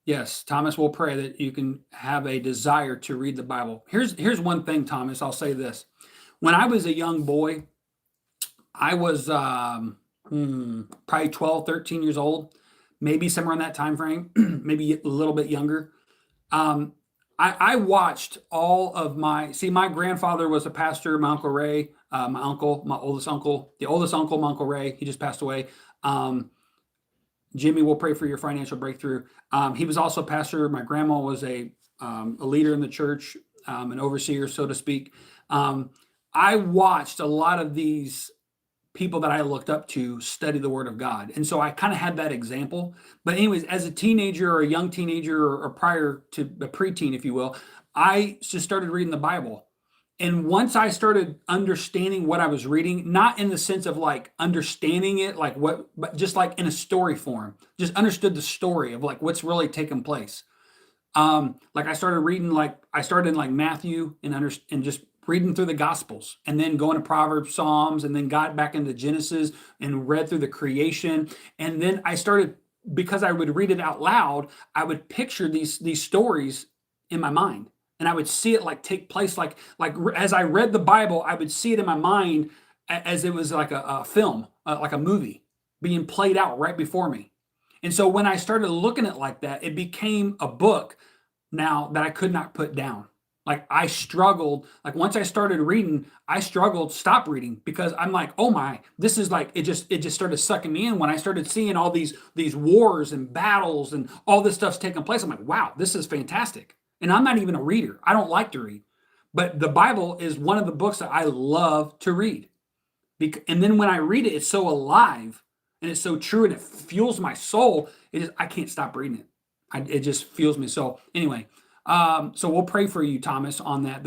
Yes, Thomas, we'll pray that you can have a desire to read the Bible. Here's one thing, Thomas. I'll say this. When I was a young boy, I was probably 12, 13 years old, maybe somewhere in that time frame, maybe a little bit younger. Um, I watched all of my grandfather was a pastor, my Uncle Ray, my uncle, my oldest uncle, the oldest uncle, my Uncle Ray, he just passed away. Um, Jimmy, we'll pray for your financial breakthrough. He was also a pastor. My grandma was a leader in the church, an overseer, so to speak. Um, I watched a lot of these people that I looked up to study the Word of God. And so I kind of had that example. But, anyways, as a teenager or a young teenager or prior to a preteen, if you will, I just started reading the Bible. And once I started understanding what I was reading, not in the sense of like understanding it, like what, but just like in a story form, just understood the story of like what's really taking place. Like I started reading, like I started in like Matthew and just reading through the Gospels, and then going to Proverbs, Psalms, and then got back into Genesis and read through the creation. And then I started, because I would read it out loud, I would picture these stories in my mind, and I would see it like take place, like as I read the Bible, I would see it in my mind as it was like a film, like a movie being played out right before me. And so when I started looking at it like that, it became a book now that I could not put down. Like I struggled, like once I started reading, I struggled to stop reading because I'm like, oh my, this is like it just started sucking me in when I started seeing all these wars and battles and all this stuff's taking place. I'm like, wow, this is fantastic. And I'm not even a reader. I don't like to read. But the Bible is one of the books that I love to read. And then when I read it, it's so alive and it's so true and it fuels my soul. I can't stop reading it. It just fuels me. So anyway, so we'll pray for you, Thomas, on that